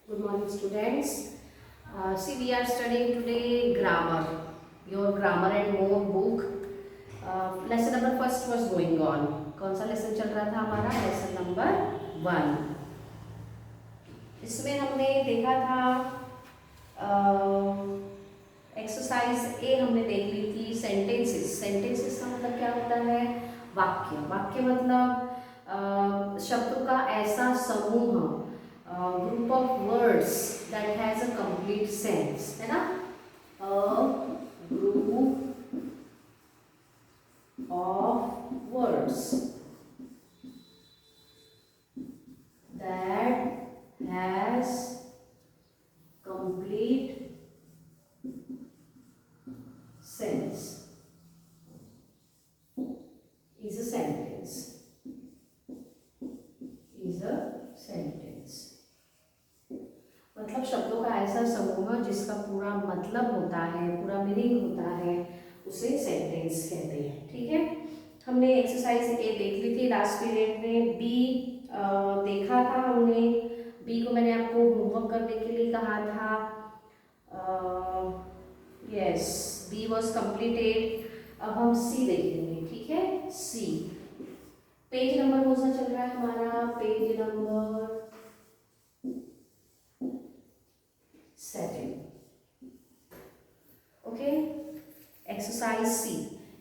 Good morning, students. See, we are studying today grammar. Your grammar and more book. Lesson number first was going on. कौन सा lesson चल रहा था हमारा? Lesson number 1. इसमें हमने देखा था एक्सरसाइज ए हमने देख ली थी सेंटेंसेस. सेंटेंसेस का मतलब क्या होता है? वाक्य. वाक्य मतलब शब्दों का ऐसा समूह, group of words that has a complete sense, है ना? Group of words that has complete sense is a sentence. मतलब शब्दों का ऐसा समूह जिसका पूरा मतलब होता है, पूरा मीनिंग होता है, उसे सेंटेंस कहते हैं. ठीक है, हमने एक्सरसाइज ए देख ली थी लास्ट पीरियड में. बी देखा था हमने. बी को मैंने आपको होमवर्क करने के लिए कहा था. Yes, B was completed. अब हम सी देखेंगे. ठीक है, सी. पेज नंबर कौन सा चल रहा है हमारा? Page number 7. ओके, एक्सरसाइज सी.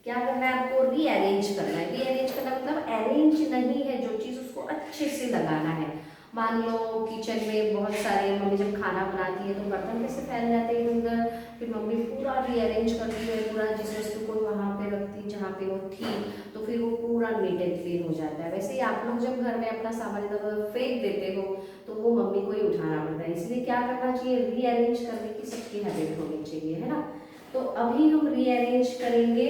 क्या करना है आपको? रीअरेंज करना है. रीअरेंज करना मतलब अरेंज नहीं है, जो चीज़ उसको अच्छे से लगाना है. मान लो किचन में बहुत सारे, मम्मी जब खाना बनाती है तो बर्तन कैसे फैल जाते हैं इधर. फिर मम्मी पूरा रीअरेंज करती है, पूरा जिस वस्तु को वहाँ पे रखती जहाँ पे वो थी, तो फिर वो पूरा नीट एंड क्लीन हो जाता है. वैसे ही आप लोग जब घर में अपना सामान इधर फेंक देते हो तो वो मम्मी को ही उठाना पड़ता है. इसलिए क्या करना चाहिए? रीअरेंज करने की सबकी हैबिट होनी चाहिए, है ना? तो अभी हम रीअरेंज करेंगे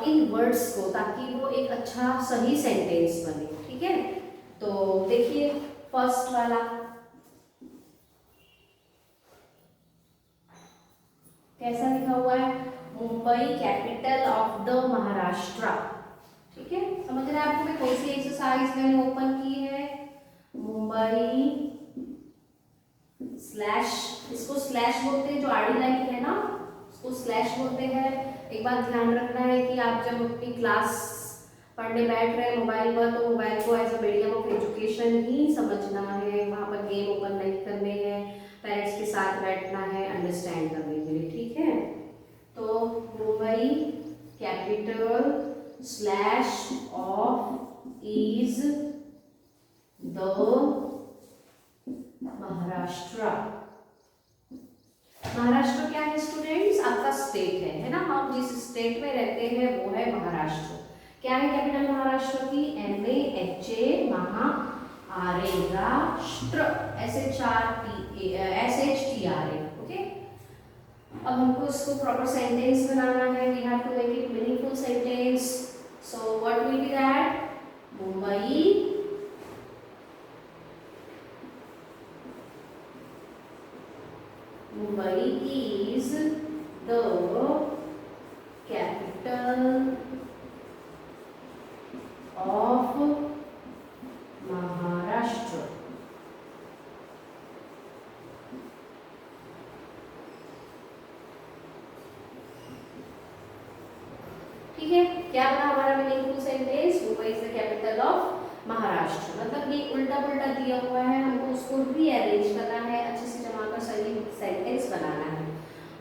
इन वर्ड्स को, ताकि वो एक अच्छा सही सेंटेंस बने. ठीक है, तो देखिए फर्स्ट वाला. कैसा लिखा हुआ है? Mumbai capital of the Maharashtra. ठीक है, समझ रहे हैं आपको मैं कौन सी एक्सरसाइज मैंने ओपन की है? मुंबई स्लैश, इसको स्लैश बोलते हैं, जो आड़ी लाइन है ना उसको स्लैश बोलते हैं. एक बात ध्यान रखना है कि आप जब अपनी क्लास पढ़ने बैठ रहे हैं मोबाइल पर, तो मोबाइल को as a medium of education ही समझना है. वहाँ पर गेम ओपन नहीं करने हैं, पेरेंट्स के साथ बैठना है अंडरस्टैंड करने के लिए. ठीक है, तो Mumbai capital slash of is the Maharashtra. Maharashtra क्या है स्टूडेंट्स? आपका स्टेट है ना? हम जिस स्टेट में रहते हैं वो है महाराष्ट्र. क्या है कैपिटल महाराष्ट्र की? MAHA, महा, RA राष्ट्र, SHTRA. ओके, अब हमको इसको प्रॉपर सेंटेंस बनाना है. We have to make it meaningful sentence. So what will be that? Mumbai is the capital of Maharashtra. ठीक है, क्या बना हमारा meaningful sentence? Mumbai is the capital of Maharashtra. मतलब ये उल्टा पुल्टा दिया हुआ है, हमको उसको रीअरेंज करना है, अच्छे से जमा कर सही सेंटेंस बनाना है.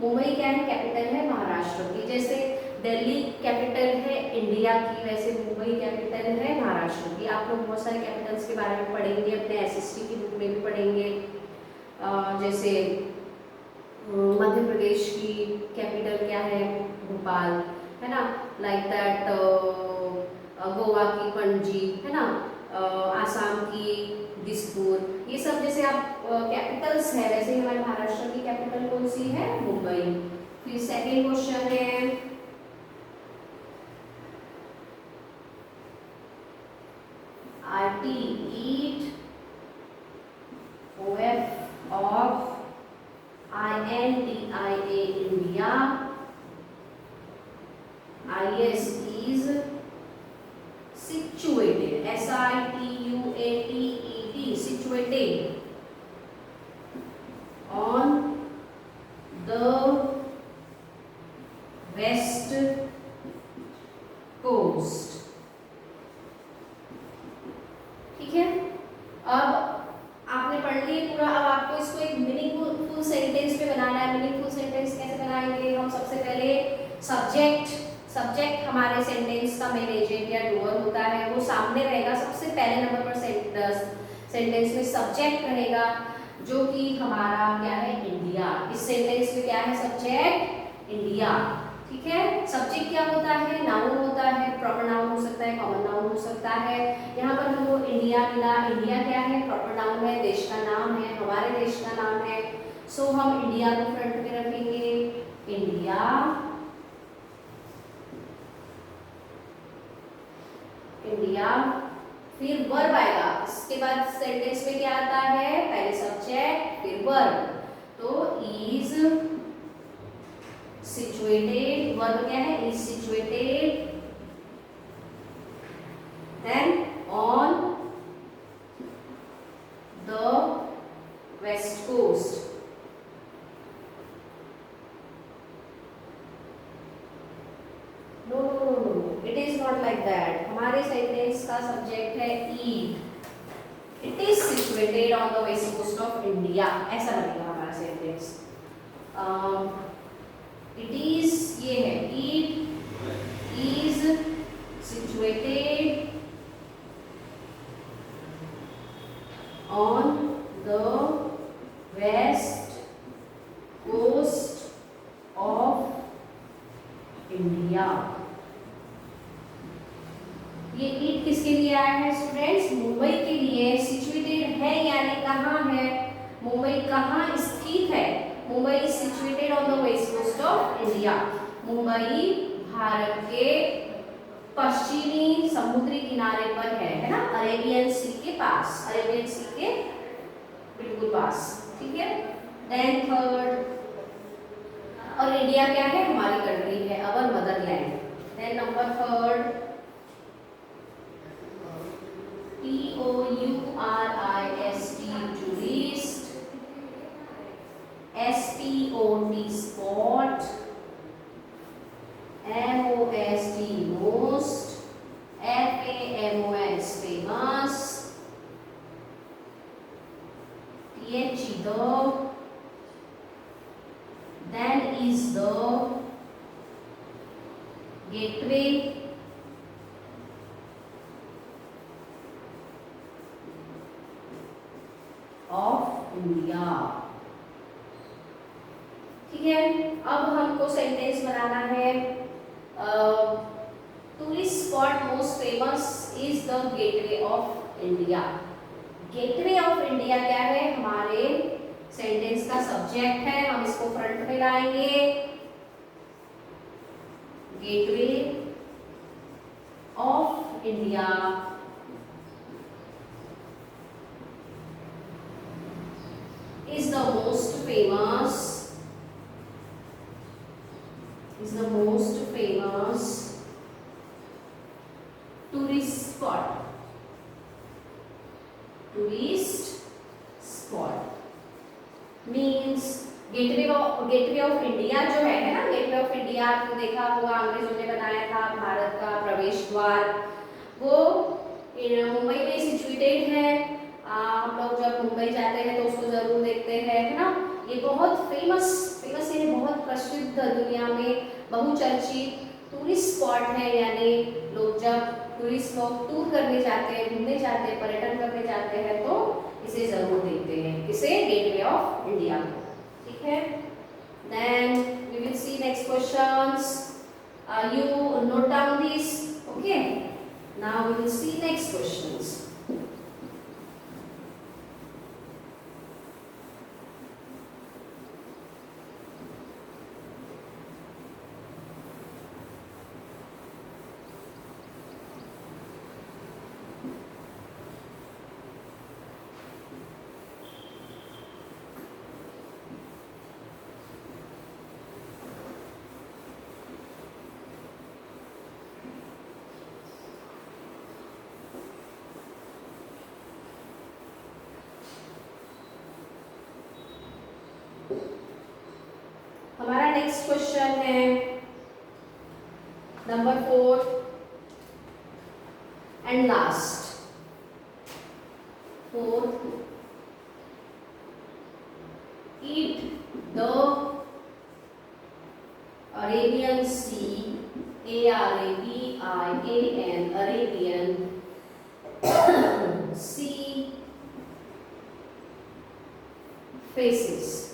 मुंबई क्या है? कैपिटल है महाराष्ट्र की. जैसे दिल्ली कैपिटल है इंडिया की, वैसे मुंबई कैपिटल है महाराष्ट्र की. आप लोग बहुत सारे कैपिटल्स के बारे में पढ़ेंगे, अपने SST की बुक में भी पढ़ेंगे. जैसे मध्य प्रदेश की कैपिटल क्या है? भोपाल, है ना? लाइक दैट गोवा की पणजी, है ना? आसाम की दिसपुर. ये सब जैसे आप कैपिटल्स है, वैसे ही हमारे महाराष्ट्र की कैपिटल कौन सी है? मुंबई. फिर सेकेंड क्वेश्चन है, RT eat, OF of, INDIA India, IS is situated, SITUATED, situated. ठीक है, अब आपने पढ़ लिए पूरा। अब आपको इसको एक मीनिंगफुल सेंटेंस में बनाना है। मीनिंगफुल सेंटेंस कैसे बनाएंगे हम? सबसे पहले सब्जेक्ट हमारे सेंटेंस का मेन एजेंट या डूअर होता है, वो सामने रहेगा सबसे पहले नंबर पर सेंटेंस में सब्जेक्ट रहेगा, जो कि हमारा क्या है? इंडिया। इस सेंटेंस में क्या है? Subject India. ठीक है, सब्जेक्ट क्या होता है? नाउन होता है, प्रॉपर नाउन हो सकता है, कॉमन नाउन हो सकता है। यहाँ पर हमको इंडिया मिला। इंडिया क्या है? प्रॉपर नाउन है, देश का नाम है, हमारे देश का नाम है। सो हम इंडिया को फ्रंट में रखेंगे, इंडिया। इंडिया, फिर वर्ब आएगा। इसके बाद सेंटेंस में क्या आता है? पहले सब्जेक्ट फिर वर्ब। तो इज सिचुएटेड, वर्ब क्या है? Is situated then on the west coast. No no no no, it is not like that. हमारे सेंटेंस का सब्जेक्ट है it. It is situated on the west coast of India, ऐसा लगेगा हमारा sentence. It is, ये है, it is situated on the west coast of India. ये it किसके लिए आया है स्टूडेंट्स? मुंबई के लिए। सिचुएटेड है यानी कहाँ है? मुंबई कहाँ स्थित है? Mumbai is situated on the west coast of India. Mumbai Bharat के पश्चिमी समुद्री किनारे पर है ना, अरेबियन सी के पास, अरेबियन सी के बिल्कुल पास। ठीक है, देन थर्ड, और इंडिया क्या है? हमारी कंट्री है, our motherland. Then number third, TOURIST, tourist, SPOT, spot, MOST, most, FAMOS, famous, THE, the, then is the, gateway, of India. ठीक है, अब हमको सेंटेंस बनाना है। Tourist spot most famous is the gateway of India. Gateway of India क्या है? हमारे sentence का सब्जेक्ट है, हम इसको फ्रंट में लाएंगे, gateway of India is the most famous tourist spot means gateway of India जो है ना, गेटवे ऑफ इंडिया आपने देखा होगा, अंग्रेजों ने बनाया था, भारत का प्रवेश द्वार, वो मुंबई में सिचुएटेड है। हम लोग जब मुंबई जाते हैं तो उसको जरूर देखते हैं, है ना। ये बहुत फेमस यानी बहुत प्रसिद्ध, दुनिया में बहुचर्चित टूरिस्ट स्पॉट है। यानी लोग जब टूरिस्ट लोग टूर करने जाते हैं, घूमने जाते हैं, पर्यटन करने जाते हैं तो इसे जरूर देखते हैं, इसे गेटवे ऑफ इंडिया। ठीक है, then we will see next questions. You note down this, okay. Now we will see next questions. हमारा नेक्स्ट क्वेश्चन है number 4 and last. Fourth, eat the Arabian Sea, Arabian, Arabian Sea faces.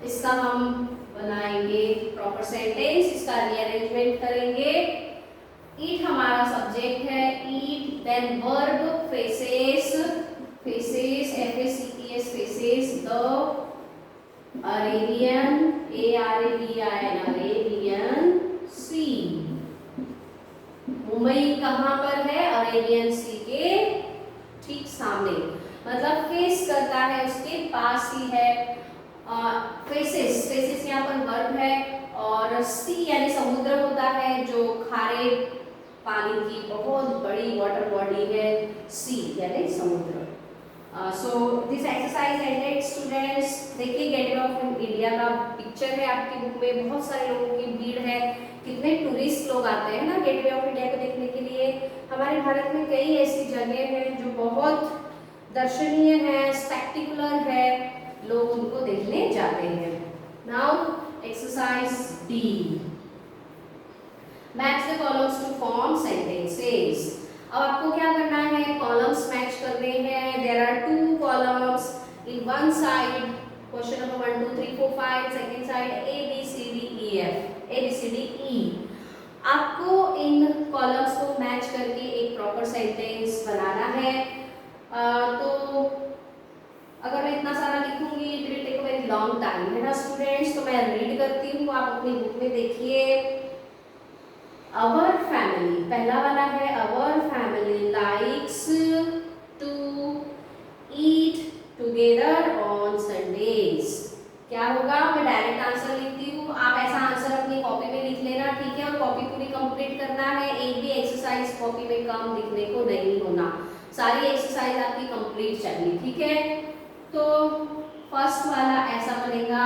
इसका हम बनाएंगे proper sentence, इसका rearrangement करेंगे। ईट हमारा subject है, it, then verb faces, faces FACES faces the Arabian Arabian sea. Mumbai कहाँ पर है? अरेबियन सी के ठीक सामने, मतलब फेस करता है, उसके पास ही है। फेसेस, फेसेस यहाँ पर वर्ब है, और सी यानी समुद्र होता है, जो खारे पानी की बहुत बड़ी वाटर बॉडी है, सी यानी समुद्र। So this exercise ended students. देखिए गेटवे ऑफ इंडिया का पिक्चर है आपकी बुक में, बहुत सारे लोगों की भीड़ है, कितने टूरिस्ट लोग आते हैं ना गेटवे ऑफ इंडिया को देखने के लिए। हमारे भारत में कई ऐसी जगह हैं जो बहुत दर्शनीय है, स्पेक्टिकुलर है, लोग उनको देखने जाते हैं। Now exercise D, match the columns to form sentences. अब आपको क्या करना है? कॉलम्स मैच करने हैं। There are 2 columns in one side, question number 1 2 3 4 5, second side ABCDEF, ABCDE। आपको इन कॉलम्स को मैच करके एक प्रॉपर सेंटेंस बनाना है। तो अगर मैं इतना सारा लिखूंगी it will take a very long time, है ना स्टूडेंट्स। तो मैं रीड करती हूँ, आप अपनी बुक में देखिए। Our family, पहला वाला है our family likes to eat together on Sundays। क्या होगा? मैं डायरेक्ट आंसर लिखती हूँ, आप ऐसा आंसर अपनी कॉपी में लिख लेना, ठीक है? और कॉपी पूरी कंप्लीट करना है, एक भी एक्सरसाइज कॉपी में कम लिखने को नहीं होना, सारी एक्सरसाइज आपकी कंप्लीट चाहिए, ठीक है? तो फर्स्ट वाला ऐसा बनेगा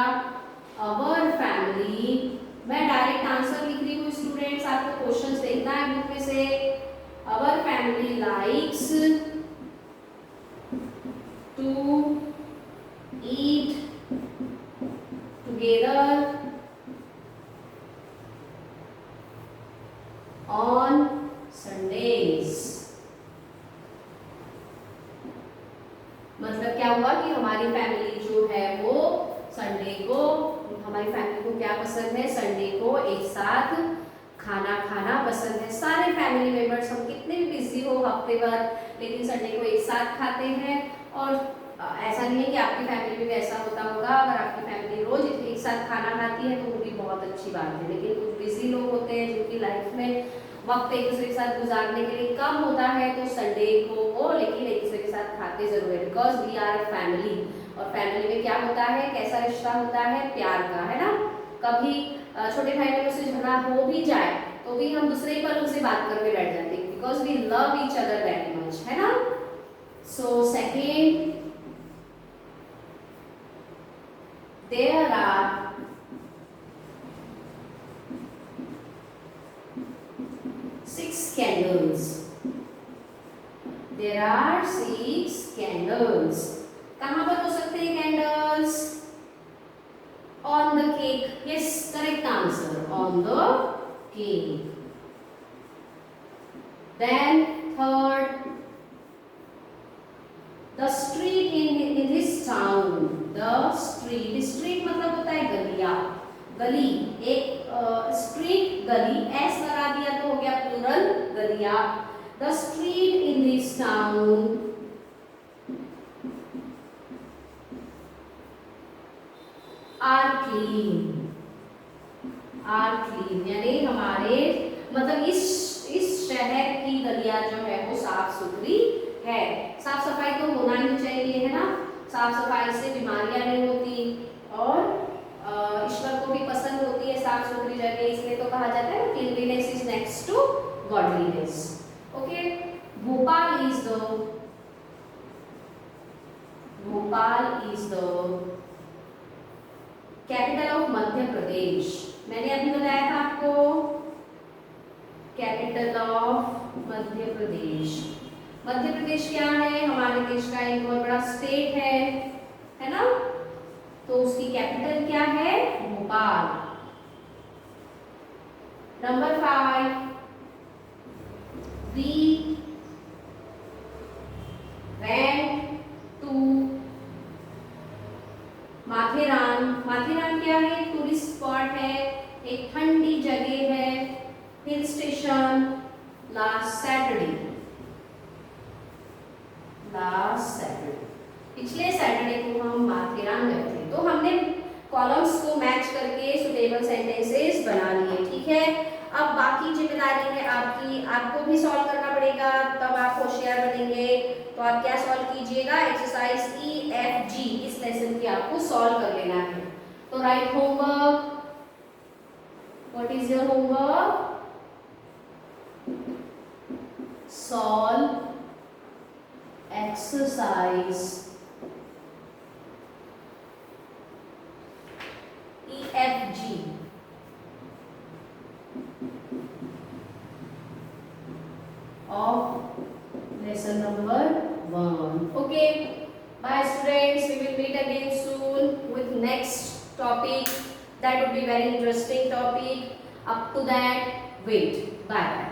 our family। मैं डायरेक्ट आंसर लिख रही हूँ स्टूडेंट्स, आपको क्वेश्चंस देखना है बुक में से। our family likes to eat together on Sundays। मतलब क्या हुआ कि हमारी फैमिली जो है वो संडे को, हमारी फैमिली को क्या पसंद है? संडे को एक साथ खाना खाना पसंद है। सारे फैमिली मेंबर्स, हम कितने भी बिजी हो हफ्ते भर, लेकिन संडे को एक साथ खाते हैं। और ऐसा नहीं है कि आपकी फैमिली में भी ऐसा होता होगा, अगर आपकी फैमिली रोज एक साथ खाना खाती है तो वो भी बहुत अच्छी बात है। लेकिन कुछ बिजी लोग होते हैं जिनकी लाइफ में वक्त एक दूसरे के साथ गुजारने के लिए कम होता है, तो संडे को वो लेकिन एक दूसरे के साथ खाते जरूर है, because we are a family. और फैमिली में क्या होता है? कैसा रिश्ता होता है? प्यार का, है ना? कभी छोटे भाई बहनों से झगड़ा हो भी जाए तो भी हम दूसरे ही पल उनसे बात करके बैठ जाते हैं, because we love each other very much, है ना? So second, there are 6 candles। There are 6 candles। कहाँ पर हो सकते हैं candles? On the cake। Yes, correct answer, on the cake। Then third, the street in this town। The street मतलब होता है गलियां, गली, एक स्ट्रीट गली, एस लगा दिया तो हो गया प्लूरल गलियां। The street in this town are clean। यानी हमारे मतलब इस शहर की गलियां जो है वो साफ सुथरी है। साफ सफाई तो होना ही चाहिए, है ना? साफ सफाई से बीमारियां नहीं होती और ईश्वर को भी पसंद होती है साफ सुथरी जगह, इसलिए तो कहा जाता है cleanliness is next to godliness. Okay, Bhopal is the capital of Madhya Pradesh. मैंने अभी बताया था आपको कैपिटल ऑफ मध्य प्रदेश। मध्य प्रदेश क्या है? हमारे देश का एक बहुत बड़ा स्टेट है ना? तो उसकी कैपिटल क्या है? Bhopal. Number 5, we went to Matheran. Matheran क्या है? टूरिस्ट स्पॉट है, एक ठंडी जगह है, हिल स्टेशन। लास्ट सैटरडे पिछले सैटरडे को हम माथेरान गए थे। तो हमने कॉलम्स को मैच करके सुटेबल सेंटेंसेस बना लिए। ठीक है, अब बाकी जिम्मेदारी है आपकी, आपको भी सॉल्व करना पड़ेगा, तब आप होशियार बनेंगे। तो आप क्या सॉल्व कीजिएगा? एक्सरसाइज EFG इस लेसन की आपको सॉल्व कर लेना है। तो right homework. What is your homework? Solve exercise EFG of lesson number 1. Okay, bye students, we will meet again soon with next topic. That would be very interesting topic. Up to that, wait. Bye.